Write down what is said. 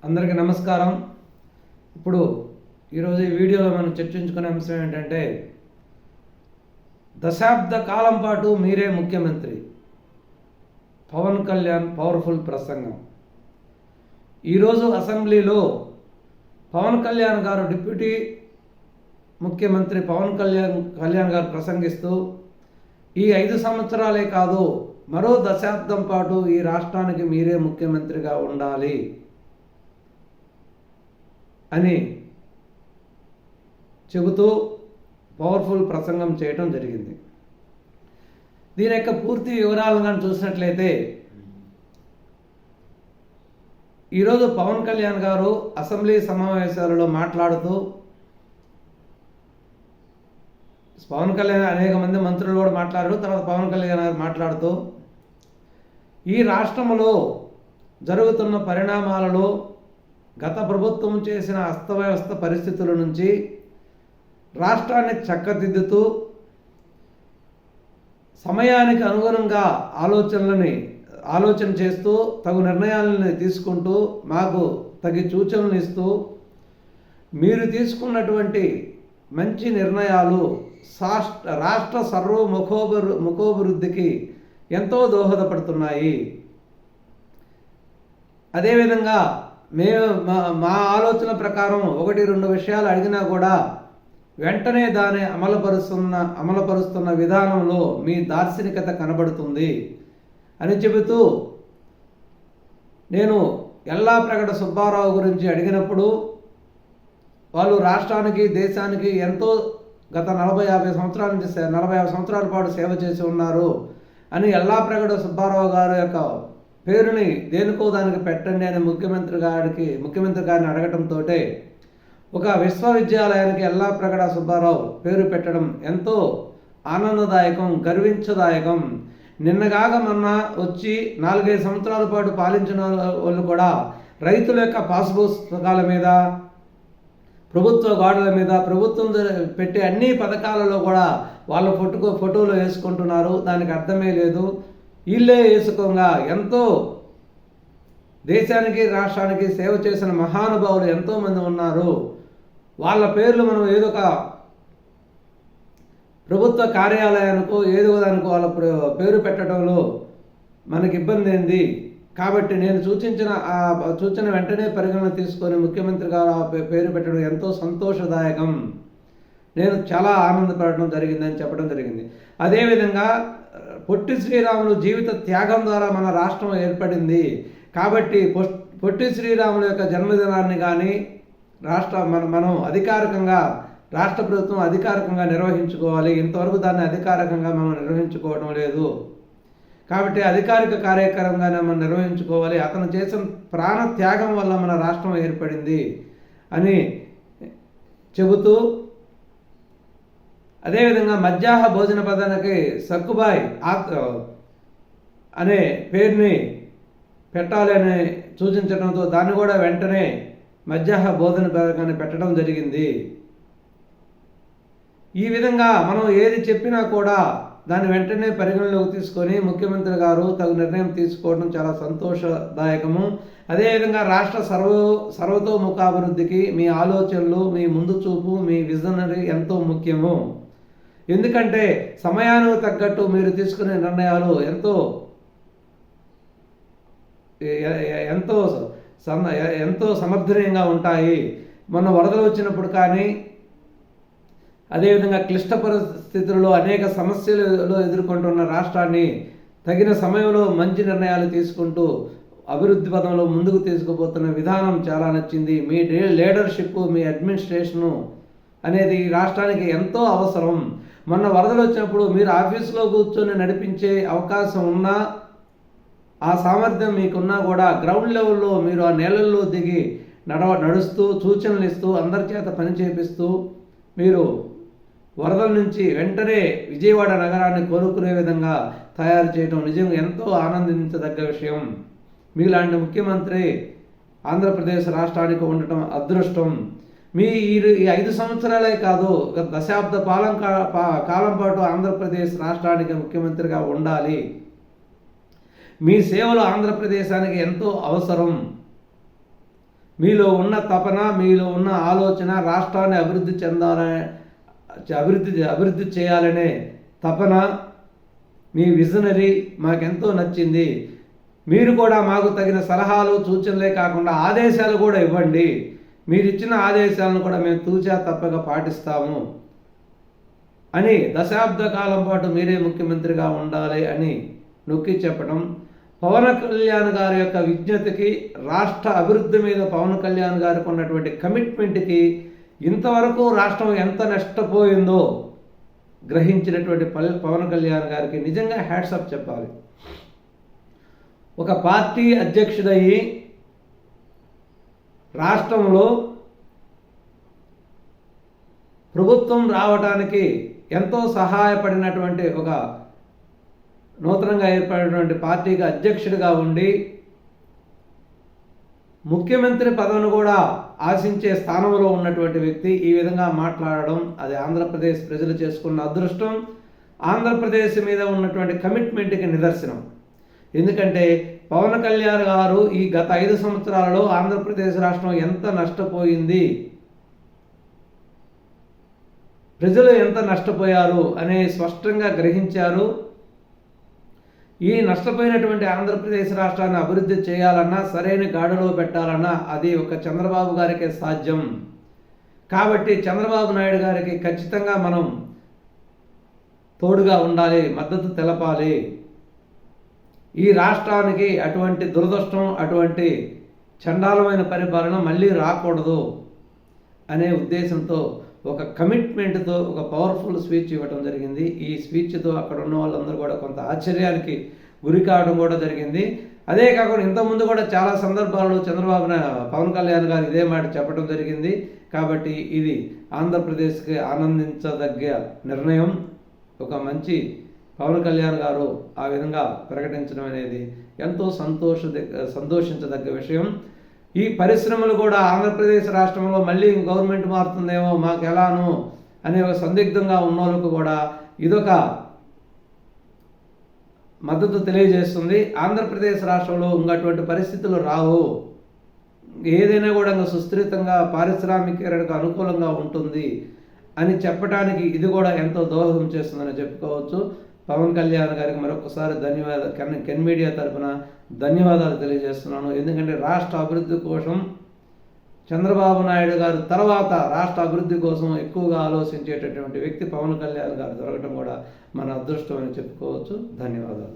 అందరికీ నమస్కారం. ఇప్పుడు ఈరోజు ఈ వీడియోలో మనం చర్చించుకునే అంశం ఏంటంటే, దశాబ్ద కాలం పాటు మీరే ముఖ్యమంత్రి, పవన్ కళ్యాణ్ పవర్ఫుల్ ప్రసంగం. ఈరోజు అసెంబ్లీలో పవన్ కళ్యాణ్ గారు, డిప్యూటీ ముఖ్యమంత్రి పవన్ కళ్యాణ్ గారు ప్రసంగిస్తూ, ఈ 5 సంవత్సరాలే కాదు, మరో దశాబ్దం పాటు ఈ రాష్ట్రానికి మీరే ముఖ్యమంత్రిగా ఉండాలి అని చెబుతూ పవర్ఫుల్ ప్రసంగం చేయడం జరిగింది. దీని యొక్క పూర్తి వివరాలను కానీ చూసినట్లయితే, ఈరోజు పవన్ కళ్యాణ్ గారు అసెంబ్లీ సమావేశాలలో మాట్లాడుతూ, పవన్ కళ్యాణ్ అనేక మంది మంత్రులు కూడా మాట్లాడారు, తర్వాత పవన్ కళ్యాణ్ గారు మాట్లాడుతూ, ఈ రాష్ట్రంలో జరుగుతున్న పరిణామాలలో గత ప్రభుత్వం చేసిన అస్తవ్యవస్థ పరిస్థితుల నుంచి రాష్ట్రాన్ని చక్కదిద్దుతూ, సమయానికి అనుగుణంగా ఆలోచన చేస్తూ, తగు నిర్ణయాలను తీసుకుంటూ, మాకు తగి సూచనలు ఇస్తూ, మీరు తీసుకున్నటువంటి మంచి నిర్ణయాలు రాష్ట్ర ముఖోభివృద్ధికి ఎంతో దోహదపడుతున్నాయి. అదేవిధంగా మా ఆలోచన ప్రకారం 1-2 విషయాలు అడిగినా కూడా వెంటనే దాన్ని అమలుపరుస్తున్న విధానంలో మీ దార్శనికత కనబడుతుంది అని చెబుతూ, నేను యల్లాప్రగడ సుబ్బారావు గురించి అడిగినప్పుడు, వాళ్ళు రాష్ట్రానికి, దేశానికి ఎంతో గత 40-50 సంవత్సరాల నుంచి 40 సంవత్సరాల పాటు సేవ చేసి ఉన్నారు అని యల్లాప్రగడ సుబ్బారావు గారి యొక్క పేరుని దేనికో దానికి పెట్టండి అని ముఖ్యమంత్రి గారిని అడగటంతో, ఒక విశ్వవిద్యాలయానికి యల్లాప్రగడ సుబ్బారావు పేరు పెట్టడం ఎంతో ఆనందదాయకం, గర్వించదాయకం. నిన్నగాక మొన్న వచ్చి 4-5 సంవత్సరాల పాటు పాలించిన వాళ్ళు కూడా రైతుల యొక్క పాస్ పుస్తకాల మీద, ప్రభుత్వ గోడల మీద, ప్రభుత్వం పెట్టే అన్ని పథకాలలో కూడా వాళ్ళ ఫోటోలు వేసుకుంటున్నారు. దానికి అర్థమే లేదు. వీళ్ళే వేసుకోగా ఎంతో దేశానికి, రాష్ట్రానికి సేవ చేసిన మహానుభావులు ఎంతోమంది ఉన్నారు. వాళ్ళ పేర్లు మనం ఏదో ఒక ప్రభుత్వ కార్యాలయానికో ఏదో దానికో వాళ్ళ పేరు పెట్టడంలో మనకి ఇబ్బంది ఏంది? కాబట్టి నేను సూచన వెంటనే పరిగణన తీసుకొని ముఖ్యమంత్రి గారు ఆ పేరు పెట్టడం ఎంతో సంతోషదాయకం, నేను చాలా ఆనందపడడం జరిగిందని చెప్పడం జరిగింది. అదేవిధంగా పొట్టి శ్రీరాములు జీవిత త్యాగం ద్వారా మన రాష్ట్రం ఏర్పడింది. కాబట్టి పొట్టి శ్రీరాముల యొక్క జన్మదినాన్ని కానీ మనం అధికారికంగా, రాష్ట్ర ప్రభుత్వం అధికారికంగా నిర్వహించుకోవాలి. ఇంతవరకు దాన్ని అధికారికంగా మనం నిర్వహించుకోవడం లేదు. కాబట్టి అధికారిక కార్యక్రమంగానే మనం నిర్వహించుకోవాలి. అతను చేసిన ప్రాణ త్యాగం వల్ల మన రాష్ట్రం ఏర్పడింది అని చెబుతూ, అదేవిధంగా మధ్యాహ్న భోజన పథకానికి సక్కుబాయ్ అనే పేరుని పెట్టాలి అని సూచించడంతో దాన్ని కూడా వెంటనే మధ్యాహ్న భోజన పథకాన్ని పెట్టడం జరిగింది. ఈ విధంగా మనం ఏది చెప్పినా కూడా దాన్ని వెంటనే పరిగణలోకి తీసుకొని ముఖ్యమంత్రి గారు తగు నిర్ణయం తీసుకోవడం చాలా సంతోషదాయకము. అదేవిధంగా రాష్ట్ర సర్వతోముఖాభివృద్ధికి మీ ఆలోచనలు, మీ ముందు చూపు, మీ విజనరీ ఎంతో ముఖ్యము. ఎందుకంటే సమయానికి తగ్గట్టు మీరు తీసుకునే నిర్ణయాలు ఎంతో సమర్థనీయంగా ఉంటాయి. మొన్న వరదలు వచ్చినప్పుడు కానీ, అదేవిధంగా క్లిష్ట పరిస్థితుల్లో అనేక సమస్యలు ఎదుర్కొంటున్న రాష్ట్రాన్ని తగిన సమయంలో మంచి నిర్ణయాలు తీసుకుంటూ అభివృద్ధి పదంలో ముందుకు తీసుకుపోతున్న విధానం చాలా నచ్చింది. మీ లీడర్షిప్, మీ అడ్మినిస్ట్రేషను అనేది ఈ రాష్ట్రానికి ఎంతో అవసరం. మొన్న వరదలు వచ్చినప్పుడు మీరు ఆఫీసులో కూర్చొని నడిపించే అవకాశం ఉన్నా, ఆ సామర్థ్యం మీకున్నా కూడా గ్రౌండ్ లెవెల్లో మీరు ఆ నేలల్లో దిగి నడుస్తూ, సూచనలు ఇస్తూ, అందరి చేత పని చేపిస్తూ, మీరు వరదల నుంచి వెంటనే విజయవాడ నగరాన్ని కోరుకునే విధంగా తయారు చేయడం నిజంగా ఎంతో ఆనందించదగ్గ విషయం. మీలాంటి ముఖ్యమంత్రి ఆంధ్రప్రదేశ్ రాష్ట్రానికి ఉండటం అదృష్టం. మీ ఈ 5 సంవత్సరాలే కాదు, దశాబ్ద కాలం పాటు ఆంధ్రప్రదేశ్ రాష్ట్రానికి ముఖ్యమంత్రిగా ఉండాలి. మీ సేవలు ఆంధ్రప్రదేశానికి ఎంతో అవసరం. మీలో ఉన్న తపన, మీలో ఉన్న ఆలోచన రాష్ట్రాన్ని అభివృద్ధి చేయాలనే తపన, మీ విజనరీ మాకెంతో నచ్చింది. మీరు కూడా మాకు తగిన సలహాలు, సూచనలే కాకుండా ఆదేశాలు కూడా ఇవ్వండి. మీరు ఇచ్చిన ఆదేశాలను కూడా మేము తూచా తప్పక పాటిస్తాము అని దశాబ్ద కాలం పాటు మీరే ముఖ్యమంత్రిగా ఉండాలి అని నొక్కి చెప్పడం, పవన్ కళ్యాణ్ గారి యొక్క విజ్ఞతకి, రాష్ట్ర అభివృద్ధి మీద పవన్ కళ్యాణ్ గారికి ఉన్నటువంటి కమిట్మెంట్కి ఇంతవరకు రాష్ట్రం ఎంత నష్టపోయిందో గ్రహించినటువంటి పవన్ కళ్యాణ్ గారికి నిజంగా హ్యాట్సప్ చెప్పాలి. ఒక పార్టీ అధ్యక్షుడయ్యి రాష్ట్రంలో ప్రభుత్వం రావడానికి ఎంతో సహాయపడినటువంటి ఒక నూతనంగా ఏర్పడినటువంటి పార్టీకి అధ్యక్షుడిగా ఉండి ముఖ్యమంత్రి పదవిని కూడా ఆశించే స్థానంలో ఉన్నటువంటి వ్యక్తి ఈ విధంగా మాట్లాడడం, అది ఆంధ్రప్రదేశ్ ప్రజలు చేసుకున్న అదృష్టం, ఆంధ్రప్రదేశ్ మీద ఉన్నటువంటి కమిట్మెంట్కి నిదర్శనం. ఎందుకంటే పవన్ కళ్యాణ్ గారు ఈ గత 5 సంవత్సరాలలో ఆంధ్రప్రదేశ్ రాష్ట్రం ఎంత నష్టపోయింది, ప్రజలు ఎంత నష్టపోయారు అనే స్పష్టంగా గ్రహించారు. ఈ నష్టపోయినటువంటి ఆంధ్రప్రదేశ్ రాష్ట్రాన్ని అభివృద్ధి చేయాలన్నా, సరైన గాడిలో పెట్టాలన్నా అది ఒక చంద్రబాబు గారికే సాధ్యం. కాబట్టి చంద్రబాబు నాయుడు గారికి ఖచ్చితంగా మనం తోడుగా ఉండాలి, మద్దతు తెలపాలి. ఈ రాష్ట్రానికి అటువంటి దురదృష్టం, అటువంటి చండాలమైన పరిపాలన మళ్ళీ రాకూడదు అనే ఉద్దేశంతో, ఒక కమిట్మెంట్తో ఒక పవర్ఫుల్ స్పీచ్ ఇవ్వడం జరిగింది. ఈ స్పీచ్తో అక్కడ ఉన్న వాళ్ళందరూ కూడా కొంత ఆశ్చర్యానికి గురి కావడం కూడా జరిగింది. అదే కాకుండా ఇంతకుముందు కూడా చాలా సందర్భాల్లో పవన్ కళ్యాణ్ గారు ఇదే మాట చెప్పడం జరిగింది. కాబట్టి ఇది ఆంధ్రప్రదేశ్కి ఆనందించదగ్గ నిర్ణయం. ఒక మంచి పవన్ కళ్యాణ్ గారు ఆ విధంగా ప్రకటించడం అనేది ఎంతో సంతోషించదగ్గ విషయం. ఈ పరిశ్రమలు కూడా ఆంధ్రప్రదేశ్ రాష్ట్రంలో మళ్ళీ గవర్నమెంట్ మారుతుందేమో మాకు ఎలాను అనే ఒక సందిగ్ధంగా ఉన్న వాళ్ళకు కూడా ఇదొక మద్దతు తెలియజేస్తుంది. ఆంధ్రప్రదేశ్ రాష్ట్రంలో ఇంకటువంటి పరిస్థితులు రావు, ఏదైనా కూడా సుస్థిరంగా పారిశ్రామికీకరణకు అనుకూలంగా ఉంటుంది అని చెప్పడానికి ఇది కూడా ఎంతో దోహదం చేస్తుందని చెప్పుకోవచ్చు. పవన్ కళ్యాణ్ గారికి మరొకసారి కెన్ మీడియా తరఫున ధన్యవాదాలు తెలియజేస్తున్నాను. ఎందుకంటే రాష్ట్ర అభివృద్ధి కోసం చంద్రబాబు నాయుడు గారు తర్వాత రాష్ట్ర అభివృద్ధి కోసం ఎక్కువగా ఆలోచించేటటువంటి వ్యక్తి పవన్ కళ్యాణ్ గారు దొరకడం కూడా మన అదృష్టం అని చెప్పుకోవచ్చు. ధన్యవాదాలు.